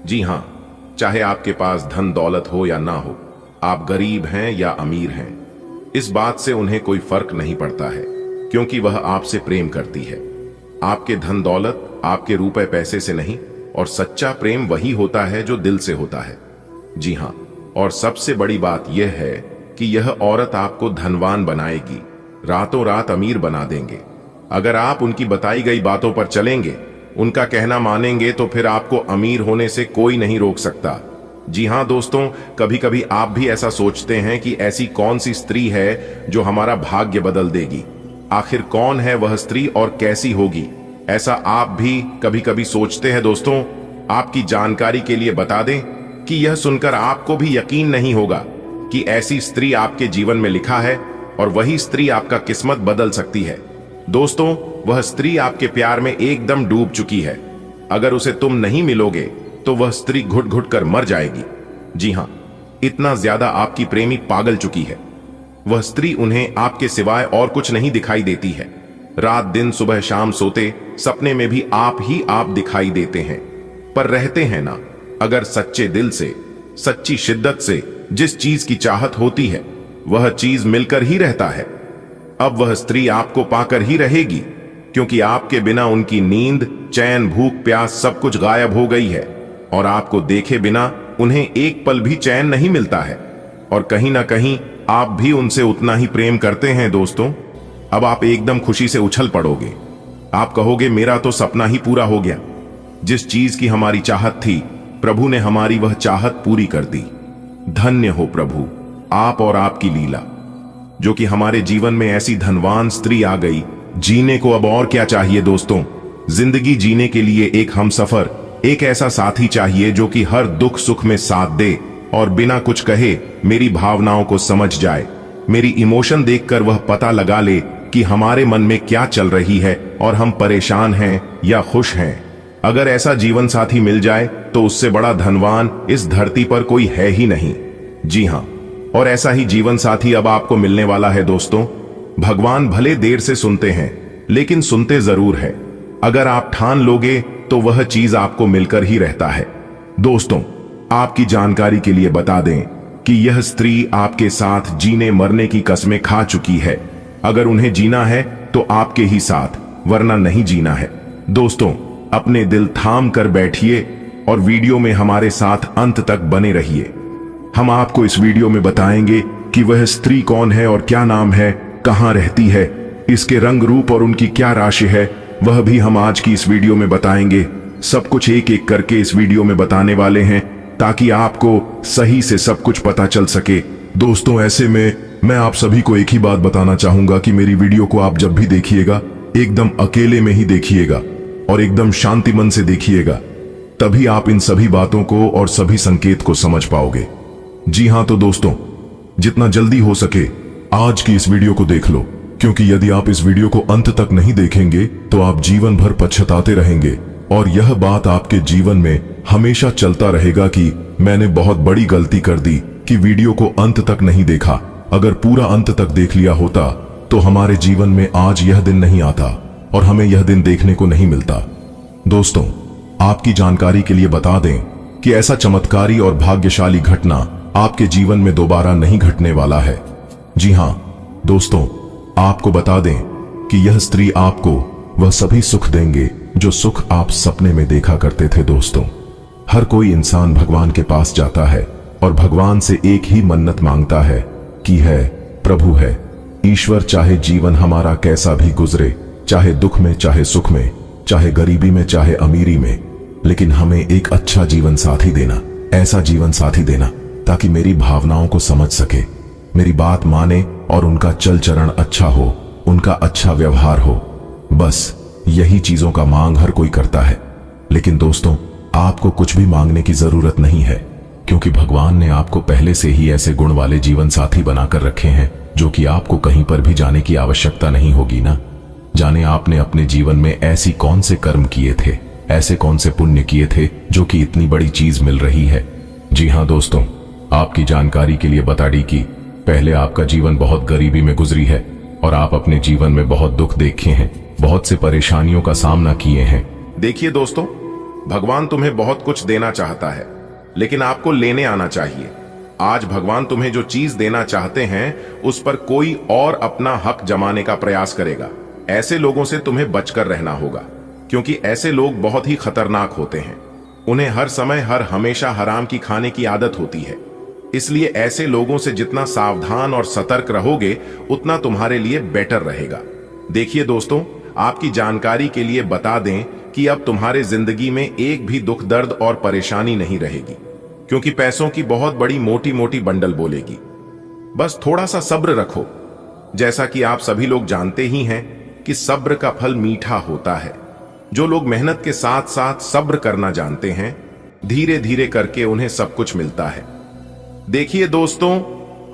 जी हां, चाहे आपके पास धन दौलत हो या ना हो, आप गरीब हैं या अमीर हैं, इस बात से उन्हें कोई फर्क नहीं पड़ता है, क्योंकि वह आपसे प्रेम करती है। आपके धन दौलत, आपके रुपए पैसे से नहीं, और सच्चा प्रेम वही होता है जो दिल से होता है। जी हां, और सबसे बड़ी बात यह है कि यह औरत आपको धनवान बनाएगी, रातों रात अमीर बना देंगे। अगर आप उनकी बताई गई बातों पर चलेंगे, उनका कहना मानेंगे, तो फिर आपको अमीर होने से कोई नहीं रोक सकता। जी हां दोस्तों, कभी कभी आप भी ऐसा सोचते हैं कि ऐसी कौन सी स्त्री है जो हमारा भाग्य बदल देगी। आखिर कौन है वह स्त्री और कैसी होगी? ऐसा आप भी कभी कभी सोचते हैं दोस्तों। आपकी जानकारी के लिए बता दें कि यह सुनकर आपको भी यकीन नहीं होगा कि ऐसी स्त्री आपके जीवन में लिखा है और वही स्त्री आपका किस्मत बदल सकती है। दोस्तों, वह स्त्री आपके प्यार में एकदम डूब चुकी है। अगर उसे तुम नहीं मिलोगे तो वह स्त्री घुट घुट कर मर जाएगी। जी हां, इतना ज्यादा आपकी प्रेमी पागल चुकी है। वह स्त्री उन्हें आपके सिवाय और कुछ नहीं दिखाई देती है। रात दिन, सुबह शाम सोते सपने में भी आप ही आप दिखाई देते हैं, पर रहते हैं ना। अगर सच्चे दिल से, सच्ची शिद्दत से जिस चीज की चाहत होती है, वह चीज मिलकर ही रहता है। अब वह स्त्री आपको पाकर ही रहेगी, क्योंकि आपके बिना उनकी नींद, चैन, भूख, प्यास सब कुछ गायब हो गई है और आपको देखे बिना उन्हें एक पल भी चैन नहीं मिलता है। और कहीं ना कहीं आप भी उनसे उतना ही प्रेम करते हैं दोस्तों। अब आप एकदम खुशी से उछल पड़ोगे। आप कहोगे, मेरा तो सपना ही पूरा हो गया। जिस चीज की हमारी चाहत थी, प्रभु ने हमारी वह चाहत पूरी कर दी। धन्य हो प्रभु, आप और आपकी लीला, जो कि हमारे जीवन में ऐसी धनवान स्त्री आ गई। जीने को अब और क्या चाहिए दोस्तों? जिंदगी जीने के लिए एक हमसफर, एक ऐसा साथी चाहिए जो कि हर दुख सुख में साथ दे और बिना कुछ कहे मेरी भावनाओं को समझ जाए। मेरी इमोशन देखकर वह पता लगा ले कि हमारे मन में क्या चल रही है और हम परेशान हैं या खुश हैं। अगर ऐसा जीवन साथी मिल जाए तो उससे बड़ा धनवान इस धरती पर कोई है ही नहीं। जी हां, और ऐसा ही जीवन साथी अब आपको मिलने वाला है दोस्तों। भगवान भले देर से सुनते हैं, लेकिन सुनते जरूर है। अगर आप ठान लोगे तो वह चीज आपको मिलकर ही रहता है। दोस्तों, आपकी जानकारी के लिए बता दें कि यह स्त्री आपके साथ जीने मरने की कस्में खा चुकी है। अगर उन्हें जीना है तो आपके ही साथ, वरना नहीं जीना है। दोस्तों, अपने दिल थाम कर बैठिए और वीडियो में हमारे साथ अंत तक बने रहिए। हम आपको इस वीडियो में बताएंगे कि वह स्त्री कौन है और क्या नाम है, कहां रहती है, इसके रंग रूप और उनकी क्या राशि है, वह भी हम आज की इस वीडियो में बताएंगे। सब कुछ एक एक करके इस वीडियो में बताने वाले हैं, ताकि आपको सही से सब कुछ पता चल सके। दोस्तों, ऐसे में मैं आप सभी को एक ही बात बताना चाहूंगा कि मेरी वीडियो को आप जब भी देखिएगा, एकदम अकेले में ही देखिएगा और एकदम शांति मन से देखिएगा। तभी आप इन सभी बातों को और सभी संकेत को समझ पाओगे। जी हां, तो दोस्तों, जितना जल्दी हो सके आज की इस वीडियो को देख लो, क्योंकि यदि आप इस वीडियो को अंत तक नहीं देखेंगे तो आप जीवन भर पछताते रहेंगे और यह बात आपके जीवन में हमेशा चलता रहेगा कि मैंने बहुत बड़ी गलती कर दी कि वीडियो को अंत तक नहीं देखा। अगर पूरा अंत तक देख लिया होता तो हमारे जीवन में आज यह दिन नहीं आता और हमें यह दिन देखने को नहीं मिलता। दोस्तों, आपकी जानकारी के लिए बता दें कि ऐसा चमत्कारी और भाग्यशाली घटना आपके जीवन में दोबारा नहीं घटने वाला है। जी हां दोस्तों, आपको बता दें कि यह स्त्री आपको वह सभी सुख देंगे जो सुख आप सपने में देखा करते थे। दोस्तों, हर कोई इंसान भगवान के पास जाता है और भगवान से एक ही मन्नत मांगता है कि है प्रभु है ईश्वर, चाहे जीवन हमारा कैसा भी गुजरे, चाहे दुख में, चाहे सुख में, चाहे गरीबी में, चाहे अमीरी में, लेकिन हमें एक अच्छा जीवन साथी देना, ऐसा जीवन साथी देना ताकि मेरी भावनाओं को समझ सके, मेरी बात माने और उनका चल चरण अच्छा हो, उनका अच्छा व्यवहार हो। बस यही चीजों का मांग हर कोई करता है। लेकिन दोस्तों, आपको कुछ भी मांगने की जरूरत नहीं है, क्योंकि भगवान ने आपको पहले से ही ऐसे गुण वाले जीवन साथी बनाकर रखे हैं जो कि आपको कहीं पर भी जाने की आवश्यकता नहीं होगी ना। जाने आपने अपने जीवन में ऐसी कौन से कर्म किए थे, ऐसे कौन से पुण्य किए थे जो कि इतनी बड़ी चीज मिल रही है। जी हां दोस्तों, आपकी जानकारी के लिए बता दी कि पहले आपका जीवन बहुत गरीबी में गुजरी है और आप अपने जीवन में बहुत दुख देखे हैं, बहुत से परेशानियों का सामना किए हैं। देखिए दोस्तों, भगवान तुम्हें बहुत कुछ देना चाहता है, लेकिन आपको लेने आना चाहिए। आज भगवान तुम्हें जो चीज देना चाहते हैं उस पर कोई और अपना हक जमाने का प्रयास करेगा। ऐसे लोगों से तुम्हें बचकर रहना होगा, क्योंकि ऐसे लोग बहुत ही खतरनाक होते हैं। उन्हें हर समय हर हमेशा हराम की खाने की आदत होती है। इसलिए ऐसे लोगों से जितना सावधान और सतर्क रहोगे उतना तुम्हारे लिए बेटर रहेगा। देखिए दोस्तों, आपकी जानकारी के लिए बता दें कि अब तुम्हारे जिंदगी में एक भी दुख, दर्द और परेशानी नहीं रहेगी, क्योंकि पैसों की बहुत बड़ी मोटी मोटी बंडल बोलेगी। बस थोड़ा सा सब्र रखो। जैसा कि आप सभी लोग जानते ही हैं कि सब्र का फल मीठा होता है। जो लोग मेहनत के साथ साथ सब्र करना जानते हैं, धीरे धीरे करके उन्हें सब कुछ मिलता है। देखिए दोस्तों,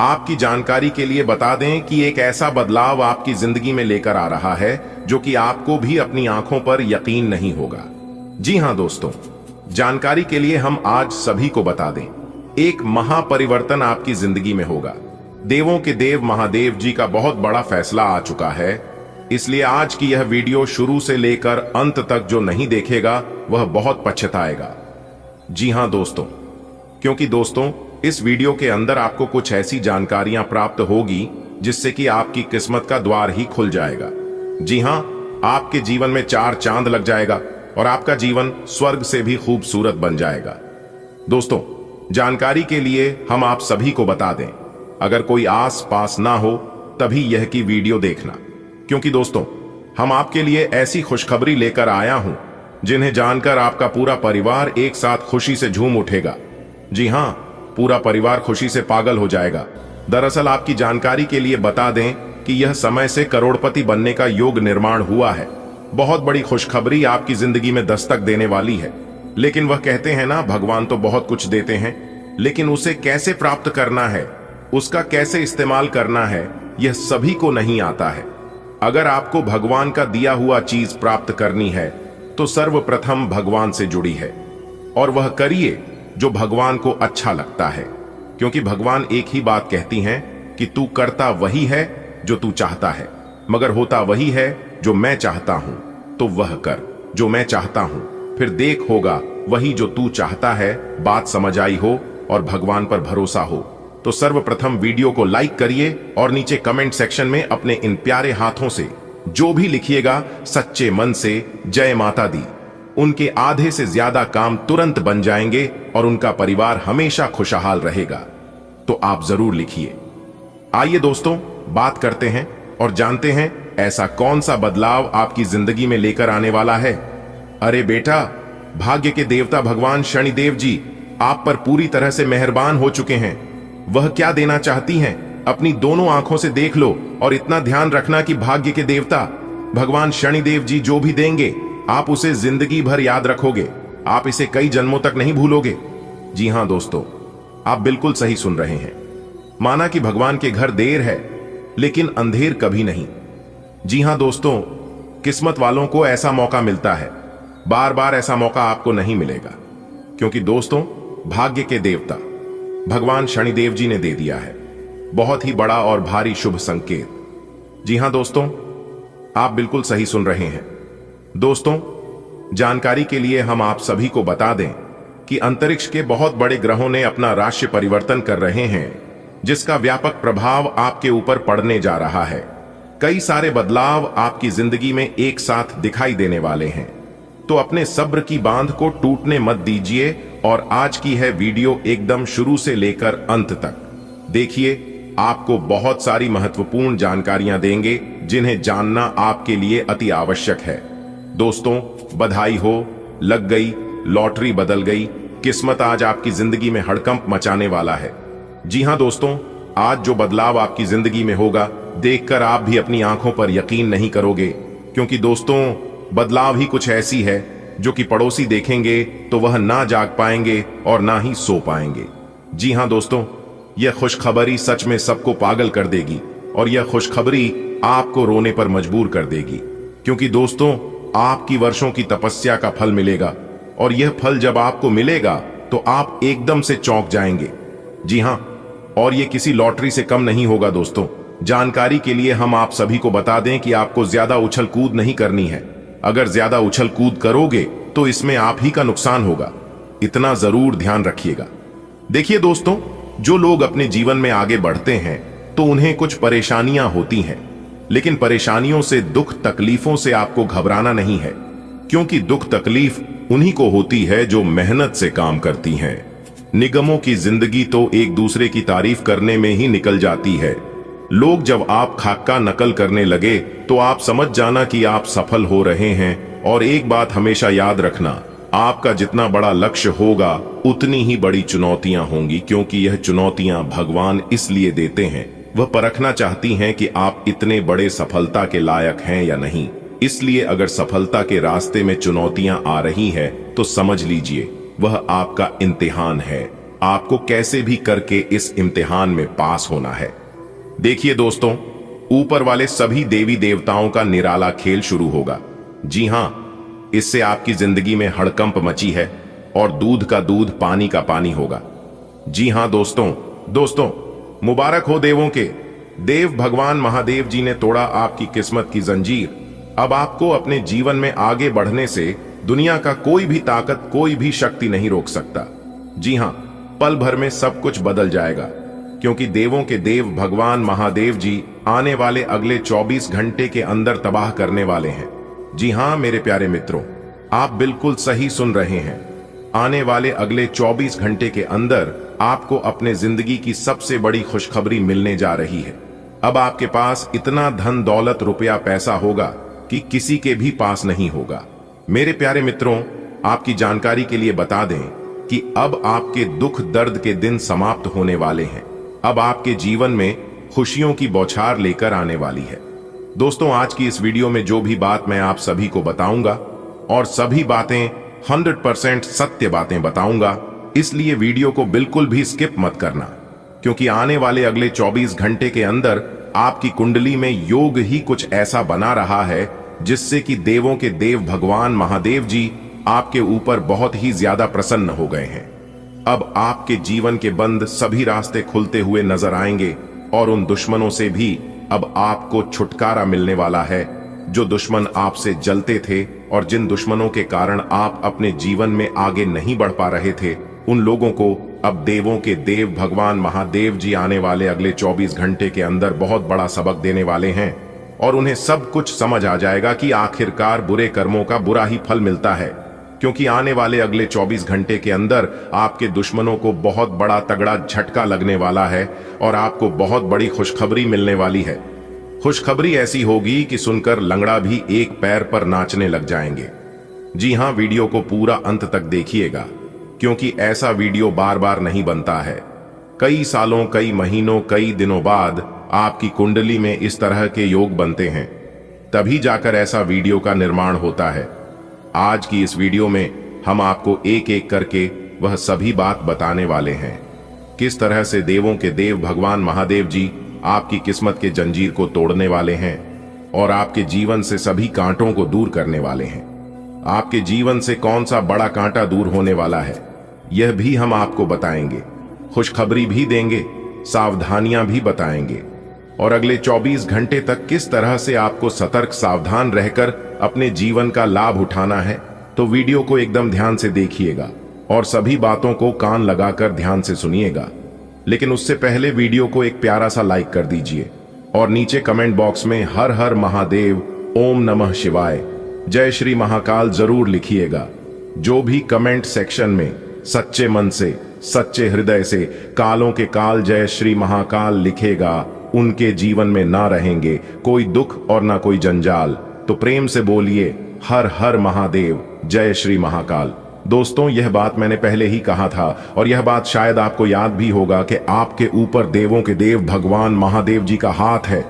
आपकी जानकारी के लिए बता दें कि एक ऐसा बदलाव आपकी जिंदगी में लेकर आ रहा है जो कि आपको भी अपनी आंखों पर यकीन नहीं होगा। जी हां दोस्तों, जानकारी के लिए हम आज सभी को बता दें, एक महापरिवर्तन आपकी जिंदगी में होगा। देवों के देव महादेव जी का बहुत बड़ा फैसला आ चुका है। इसलिए आज की यह वीडियो शुरू से लेकर अंत तक जो नहीं देखेगा वह बहुत पछताएगा। जी हां दोस्तों, क्योंकि दोस्तों इस वीडियो के अंदर आपको कुछ ऐसी जानकारियां प्राप्त होगी जिससे कि आपकी किस्मत का द्वार ही खुल जाएगा। जी हां, आपके जीवन में 4 चांद लग जाएगा और आपका जीवन स्वर्ग से भी खूबसूरत बन जाएगा। दोस्तों, जानकारी के लिए हम आप सभी को बता दें, अगर कोई आस पास ना हो तभी यह की वीडियो देखना, क्योंकि दोस्तों हम आपके लिए ऐसी खुशखबरी लेकर आया हूं जिन्हें जानकर आपका पूरा परिवार एक साथ खुशी से झूम उठेगा। जी हां, पूरा परिवार खुशी से पागल हो जाएगा। दरअसल आपकी जानकारी के लिए बता दें कि यह समय से करोड़पति बनने का योग निर्माण हुआ है। बहुत बड़ी खुशखबरी आपकी जिंदगी में दस्तक देने वाली है। लेकिन वह कहते हैं ना, भगवान तो बहुत कुछ देते हैं, लेकिन उसे कैसे प्राप्त करना है, उसका कैसे इस्तेमाल करना है, यह सभी को नहीं आता है। अगर आपको भगवान का दिया हुआ चीज प्राप्त करनी है तो सर्वप्रथम भगवान से जुड़ी है, और वह करिए जो भगवान को अच्छा लगता है, क्योंकि भगवान एक ही बात कहती हैं कि तू करता वही है जो तू चाहता है, मगर होता वही है जो मैं चाहता हूं, तो वह कर जो मैं चाहता हूं, फिर देख होगा वही जो तू चाहता है। बात समझ आई हो और भगवान पर भरोसा हो तो सर्वप्रथम वीडियो को लाइक करिए और नीचे कमेंट सेक्शन में अपने इन प्यारे हाथों से जो भी लिखिएगा सच्चे मन से जय माता दी, उनके आधे से ज्यादा काम तुरंत बन जाएंगे और उनका परिवार हमेशा खुशहाल रहेगा। तो आप जरूर लिखिए। आइए दोस्तों, बात करते हैं और जानते हैं ऐसा कौन सा बदलाव आपकी जिंदगी में लेकर आने वाला है। अरे बेटा, भाग्य के देवता भगवान शनिदेव जी आप पर पूरी तरह से मेहरबान हो चुके हैं। वह क्या देना चाहती हैं अपनी दोनों आंखों से देख लो, और इतना ध्यान रखना कि भाग्य के देवता भगवान शनिदेव जी जो भी देंगे आप उसे जिंदगी भर याद रखोगे, आप इसे कई जन्मों तक नहीं भूलोगे। जी हां दोस्तों, आप बिल्कुल सही सुन रहे हैं। माना कि भगवान के घर देर है लेकिन अंधेर कभी नहीं। जी हां दोस्तों, किस्मत वालों को ऐसा मौका मिलता है, बार बार ऐसा मौका आपको नहीं मिलेगा, क्योंकि दोस्तों भाग्य के देवता भगवान शनिदेव जी ने दे दिया है बहुत ही बड़ा और भारी शुभ संकेत। जी हां दोस्तों, आप बिल्कुल सही सुन रहे हैं। दोस्तों, जानकारी के लिए हम आप सभी को बता दें कि अंतरिक्ष के बहुत बड़े ग्रहों ने अपना राशि परिवर्तन कर रहे हैं, जिसका व्यापक प्रभाव आपके ऊपर पड़ने जा रहा है। कई सारे बदलाव आपकी जिंदगी में एक साथ दिखाई देने वाले हैं, तो अपने सब्र की बांध को टूटने मत दीजिए और आज की है वीडियो एकदम शुरू से लेकर अंत तक देखिए। आपको बहुत सारी महत्वपूर्ण जानकारियां देंगे जिन्हें जानना आपके लिए अति आवश्यक है। दोस्तों, बधाई हो, लग गई, लॉटरी बदल गई, किस्मत आज आपकी जिंदगी में हड़कंप मचाने वाला है। जी हां दोस्तों, आज जो बदलाव आपकी जिंदगी में होगा देखकर आप भी अपनी आंखों पर यकीन नहीं करोगे, क्योंकि दोस्तों बदलाव ही कुछ ऐसी है जो कि पड़ोसी देखेंगे तो वह ना जाग पाएंगे और ना ही सो पाएंगे। जी हां दोस्तों, यह खुशखबरी सच में सबको पागल कर देगी, और यह खुशखबरी आपको रोने पर मजबूर कर देगी, क्योंकि दोस्तों आपकी वर्षों की तपस्या का फल मिलेगा, और यह फल जब आपको मिलेगा तो आप एकदम से चौंक जाएंगे। जी हां, और यह किसी लॉटरी से कम नहीं होगा। दोस्तों, जानकारी के लिए हम आप सभी को बता दें कि आपको ज्यादा उछल कूद नहीं करनी है। अगर ज्यादा उछल कूद करोगे तो इसमें आप ही का नुकसान होगा, इतना जरूर ध्यान रखिएगा। देखिए दोस्तों, जो लोग अपने जीवन में आगे बढ़ते हैं तो उन्हें कुछ परेशानियां होती हैं, लेकिन परेशानियों से, दुख तकलीफों से आपको घबराना नहीं है, क्योंकि दुख तकलीफ उन्हीं को होती है जो मेहनत से काम करती हैं। निगमों की जिंदगी तो एक दूसरे की तारीफ करने में ही निकल जाती है। लोग जब आप खाका नकल करने लगे तो आप समझ जाना कि आप सफल हो रहे हैं। और एक बात हमेशा याद रखना, आपका जितना बड़ा लक्ष्य होगा उतनी ही बड़ी चुनौतियां होंगी, क्योंकि यह चुनौतियां भगवान इसलिए देते हैं, वह परखना चाहती हैं कि आप इतने बड़े सफलता के लायक हैं या नहीं। इसलिए अगर सफलता के रास्ते में चुनौतियां आ रही है तो समझ लीजिए वह आपका इम्तिहान है। आपको कैसे भी करके इस इम्तिहान में पास होना है। देखिए दोस्तों, ऊपर वाले सभी देवी देवताओं का निराला खेल शुरू होगा। जी हां, इससे आपकी जिंदगी में हड़कंप मची है और दूध का दूध, पानी का पानी होगा। जी हां दोस्तों, मुबारक हो देवों के देव भगवान महादेव जी ने तोड़ा आपकी किस्मत की जंजीर। अब आपको अपने जीवन में आगे बढ़ने से दुनिया का कोई भी ताकत, कोई भी शक्ति नहीं रोक सकता। जी हां, पल भर में सब कुछ बदल जाएगा, क्योंकि देवों के देव भगवान महादेव जी आने वाले अगले 24 घंटे के अंदर तबाह करने वाले हैं। जी हां मेरे प्यारे मित्रों, आप बिल्कुल सही सुन रहे हैं। आने वाले अगले 24 घंटे के अंदर आपको अपने जिंदगी की सबसे बड़ी खुशखबरी मिलने जा रही है। अब आपके पास इतना धन दौलत, रुपया, पैसा होगा कि किसी के भी पास नहीं होगा। मेरे प्यारे मित्रों, आपकी जानकारी के लिए बता दें कि अब आपके दुख दर्द के दिन समाप्त होने वाले हैं। अब आपके जीवन में खुशियों की बौछार लेकर आने वाली है। दोस्तों, आज की इस वीडियो में जो भी बात मैं आप सभी को बताऊंगा, और सभी बातें 100% सत्य बातें बताऊंगा, इसलिए वीडियो को बिल्कुल भी स्किप मत करना, क्योंकि आने वाले अगले 24 घंटे के अंदर आपकी कुंडली में योग ही कुछ ऐसा बना रहा है जिससे कि देवों के देव भगवान महादेव जी आपके ऊपर बहुत ही ज्यादा प्रसन्न हो गए हैं। अब आपके जीवन के बंद सभी रास्ते खुलते हुए नजर आएंगे और उन दुश्मनों से भी अब आपको छुटकारा मिलने वाला है जो दुश्मन आपसे जलते थे और जिन दुश्मनों के कारण आप अपने जीवन में आगे नहीं बढ़ पा रहे थे, उन लोगों को अब देवों के देव भगवान महादेव जी आने वाले अगले 24 घंटे के अंदर बहुत बड़ा सबक देने वाले हैं और उन्हें सब कुछ समझ आ जाएगा कि आखिरकार बुरे कर्मों का बुरा ही फल मिलता है, क्योंकि आने वाले अगले 24 घंटे के अंदर आपके दुश्मनों को बहुत बड़ा तगड़ा झटका लगने वाला है और आपको बहुत बड़ी खुशखबरी मिलने वाली है। खुशखबरी ऐसी होगी कि सुनकर लंगड़ा भी एक पैर पर नाचने लग जाएंगे। जी हां, वीडियो को पूरा अंत तक देखिएगा, क्योंकि ऐसा वीडियो बार बार नहीं बनता है। कई सालों, कई महीनों, कई दिनों बाद आपकी कुंडली में इस तरह के योग बनते हैं, तभी जाकर ऐसा वीडियो का निर्माण होता है। आज की इस वीडियो में हम आपको एक एक करके वह सभी बात बताने वाले हैं, किस तरह से देवों के देव भगवान महादेव जी आपकी किस्मत के जंजीर को तोड़ने वाले हैं और आपके जीवन से सभी कांटों को दूर करने वाले हैं। आपके जीवन से कौन सा बड़ा कांटा दूर होने वाला है, यह भी हम आपको बताएंगे। खुशखबरी भी देंगे, सावधानियां भी बताएंगे और अगले 24 घंटे तक किस तरह से आपको सतर्क सावधान रहकर अपने जीवन का लाभ उठाना है। तो वीडियो को एकदम ध्यान से देखिएगा और सभी बातों को कान लगाकर ध्यान से सुनिएगा। लेकिन उससे पहले वीडियो को एक प्यारा सा लाइक कर दीजिए और नीचे कमेंट बॉक्स में हर हर महादेव, ओम नमः शिवाय, जय श्री महाकाल जरूर लिखिएगा। जो भी कमेंट सेक्शन में सच्चे मन से, सच्चे हृदय से कालों के काल जय श्री महाकाल लिखेगा, उनके जीवन में ना रहेंगे कोई दुख और ना कोई जंजाल। तो प्रेम से बोलिए हर हर महादेव, जय श्री महाकाल। दोस्तों, यह बात मैंने पहले ही कहा था और यह बात शायद आपको याद भी होगा कि आपके ऊपर देवों के देव भगवान महादेव जी का हाथ है।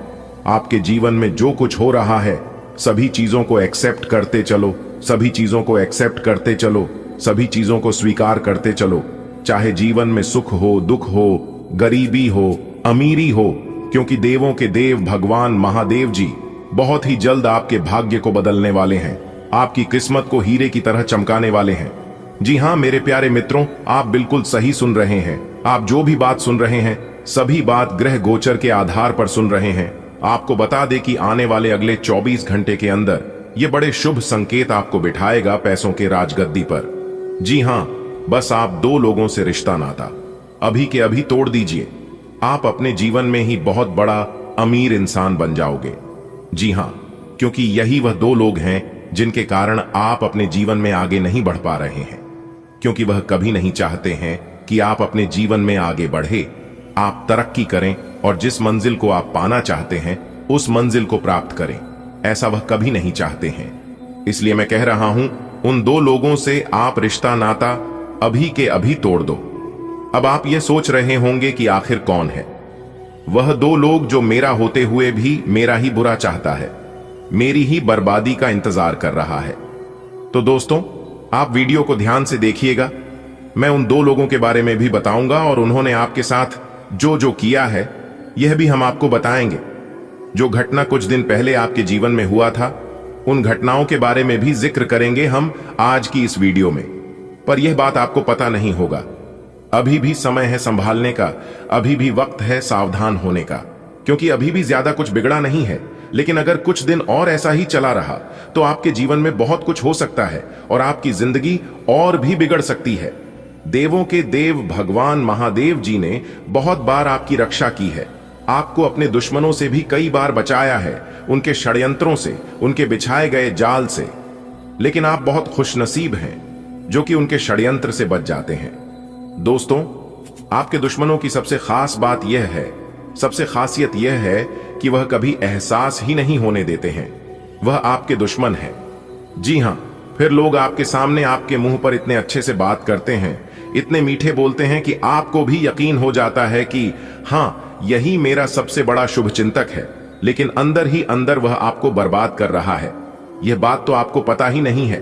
आपके जीवन में जो कुछ हो रहा है, सभी चीजों को एक्सेप्ट करते चलो, सभी चीजों को एक्सेप्ट करते चलो, सभी चीजों को स्वीकार करते चलो। चाहे जीवन में सुख हो, दुख हो, गरीबी हो, अमीरी हो, क्योंकि देवों के देव भगवान महादेव जी बहुत ही जल्द आपके भाग्य को बदलने वाले हैं, आपकी किस्मत को हीरे की तरह चमकाने वाले हैं। जी हां मेरे प्यारे मित्रों, आप बिल्कुल सही सुन रहे हैं। आप जो भी बात सुन रहे हैं, सभी बात ग्रह गोचर के आधार पर सुन रहे हैं। आपको बता दे कि आने वाले अगले 24 घंटे के अंदर ये बड़े शुभ संकेत आपको बिठाएगा पैसों के राजगद्दी पर। जी हां, बस आप दो लोगों से रिश्ता नाता अभी के अभी तोड़ दीजिए, आप अपने जीवन में ही बहुत बड़ा अमीर इंसान बन जाओगे। जी हां, क्योंकि यही वह दो लोग हैं जिनके कारण आप अपने जीवन में आगे नहीं बढ़ पा रहे हैं, क्योंकि वह कभी नहीं चाहते हैं कि आप अपने जीवन में आगे बढ़े, आप तरक्की करें और जिस मंजिल को आप पाना चाहते हैं उस मंजिल को प्राप्त करें। ऐसा वह कभी नहीं चाहते हैं। इसलिए मैं कह रहा हूं, उन दो लोगों से आप रिश्ता नाता अभी के अभी तोड़ दो। अब आप ये सोच रहे होंगे कि आखिर कौन है वह दो लोग जो मेरा होते हुए भी मेरा ही बुरा चाहता है, मेरी ही बर्बादी का इंतजार कर रहा है। तो दोस्तों, आप वीडियो को ध्यान से देखिएगा। मैं उन दो लोगों के बारे में भी बताऊंगा और उन्होंने आपके साथ जो जो किया है यह भी हम आपको बताएंगे। जो घटना कुछ दिन पहले आपके जीवन में हुआ था, उन घटनाओं के बारे में भी जिक्र करेंगे हम आज की इस वीडियो में। पर यह बात आपको पता नहीं होगा। अभी भी समय है संभालने का, अभी भी वक्त है सावधान होने का, क्योंकि अभी भी ज्यादा कुछ बिगड़ा नहीं है। लेकिन अगर कुछ दिन और ऐसा ही चला रहा तो आपके जीवन में बहुत कुछ हो सकता है और आपकी जिंदगी और भी बिगड़ सकती है। देवों के देव भगवान महादेव जी ने बहुत बार आपकी रक्षा की है, आपको अपने दुश्मनों से भी कई बार बचाया है, उनके षड्यंत्रों से, उनके बिछाए गए जाल से। लेकिन आप बहुत खुशनसीब हैं जो कि उनके षड्यंत्र से बच जाते हैं। दोस्तों, आपके दुश्मनों की सबसे खास बात यह है, सबसे खासियत यह है कि वह कभी एहसास ही नहीं होने देते हैं वह आपके दुश्मन है। जी हां, फिर लोग आपके सामने आपके मुंह पर इतने अच्छे से बात करते हैं, इतने मीठे बोलते हैं कि आपको भी यकीन हो जाता है कि हां, यही मेरा सबसे बड़ा शुभचिंतक है। लेकिन अंदर ही अंदर वह आपको बर्बाद कर रहा है। यह बात तो आपको पता ही नहीं है।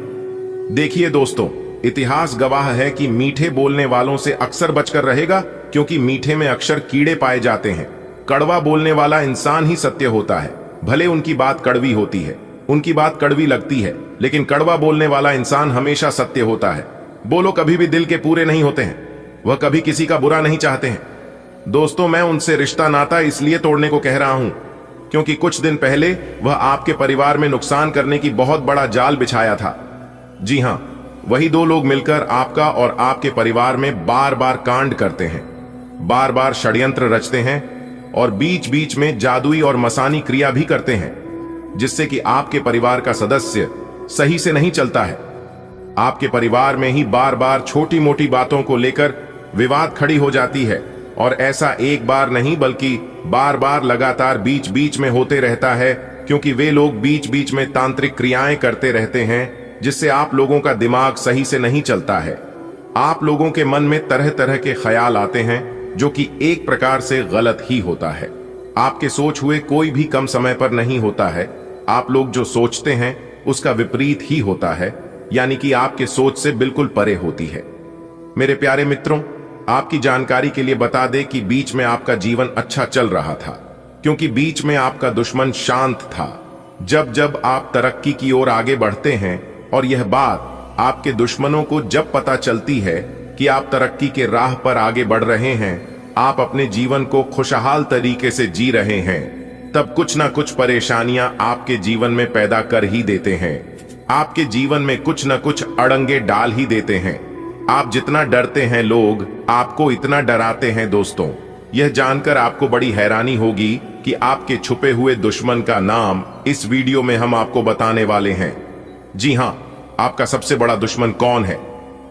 देखिए दोस्तों, इतिहास गवाह है कि मीठे बोलने वालों से अक्सर बचकर रहेगा, क्योंकि मीठे में अक्सर कीड़े पाए जाते हैं, कड़वा बोलने वाला इंसान ही सत्य होता है। भले उनकी बात कड़वी होती है, उनकी बात कड़वी लगती है, लेकिन कड़वा बोलने वाला इंसान हमेशा सत्य होता है। बोलो कभी भी दिल के पूरे नहीं होते हैं, वह कभी किसी का बुरा नहीं चाहते हैं। दोस्तों, मैं उनसे रिश्ता नाता इसलिए तोड़ने को कह रहा हूं क्योंकि कुछ दिन पहले वह आपके परिवार में नुकसान करने की बहुत बड़ा जाल बिछाया था। जी हां, वही दो लोग मिलकर आपका और आपके परिवार में बार बार कांड करते हैं, बार बार षड्यंत्र रचते हैं और बीच बीच में जादुई और मसानी क्रिया भी करते हैं, जिससे कि आपके परिवार का सदस्य सही से नहीं चलता है। आपके परिवार में ही बार बार छोटी मोटी बातों को लेकर विवाद खड़ी हो जाती है और ऐसा एक बार नहीं बल्कि बार बार लगातार बीच बीच में होते रहता है, क्योंकि वे लोग बीच बीच में तांत्रिक क्रियाएं करते रहते हैं, जिससे आप लोगों का दिमाग सही से नहीं चलता है। आप लोगों के मन में तरह तरह के ख्याल आते हैं जो कि एक प्रकार से गलत ही होता है। आपके सोच हुए कोई भी कम समय पर नहीं होता है। आप लोग जो सोचते हैं उसका विपरीत ही होता है, यानी कि आपके सोच से बिल्कुल परे होती है। मेरे प्यारे मित्रों, आपकी जानकारी के लिए बता दें कि बीच में आपका जीवन अच्छा चल रहा था, क्योंकि बीच में आपका दुश्मन शांत था। जब जब आप तरक्की की ओर आगे बढ़ते हैं, और यह बात आपके दुश्मनों को जब पता चलती है कि आप तरक्की के राह पर आगे बढ़ रहे हैं, आप अपने जीवन को खुशहाल तरीके से जी रहे हैं, तब कुछ ना कुछ परेशानियां आपके जीवन में पैदा कर ही देते हैं। आपके जीवन में कुछ ना कुछ अड़ंगे डाल ही देते हैं। आप जितना डरते हैं, लोग आपको इतना डराते हैं। दोस्तों, यह जानकर आपको बड़ी हैरानी होगी कि आपके छुपे हुए दुश्मन का नाम इस वीडियो में हम आपको बताने वाले हैं। जी हां, आपका सबसे बड़ा दुश्मन कौन है?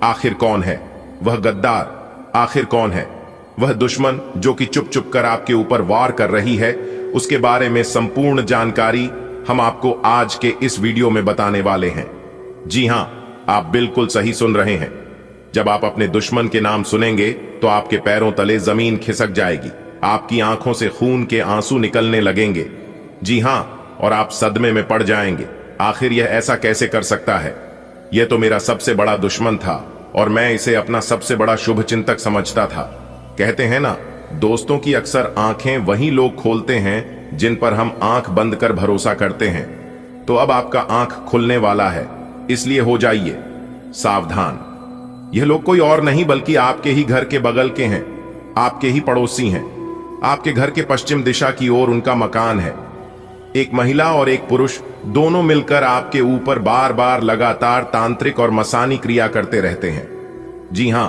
आखिर कौन है वह गद्दार? आखिर कौन है वह दुश्मन जो कि चुप चुप कर आपके ऊपर वार कर रही है? उसके बारे में संपूर्ण जानकारी हम आपको आज के इस वीडियो में बताने वाले हैं। जी हां, आप बिल्कुल सही सुन रहे हैं। जब आप अपने दुश्मन के नाम सुनेंगे तो आपके पैरों तले जमीन खिसक जाएगी, आपकी आंखों से खून के आंसू निकलने लगेंगे। जी हां, और आप सदमे में पड़ जाएंगे। आखिर यह ऐसा कैसे कर सकता है? यह तो मेरा सबसे बड़ा दुश्मन था और मैं इसे अपना सबसे बड़ा शुभ चिंतक समझता था। कहते हैं ना, दोस्तों की अक्सर आंखें वही लोग खोलते हैं जिन पर हम आंख बंद कर भरोसा करते हैं। तो अब आपका आंख खुलने वाला है, इसलिए हो जाइए सावधान। यह लोग कोई और नहीं बल्कि आपके ही घर के बगल के हैं, आपके ही पड़ोसी हैं। आपके घर के पश्चिम दिशा की ओर उनका मकान है। एक महिला और एक पुरुष दोनों मिलकर आपके ऊपर बार बार लगातार तांत्रिक और मसानी क्रिया करते रहते हैं। जी हां,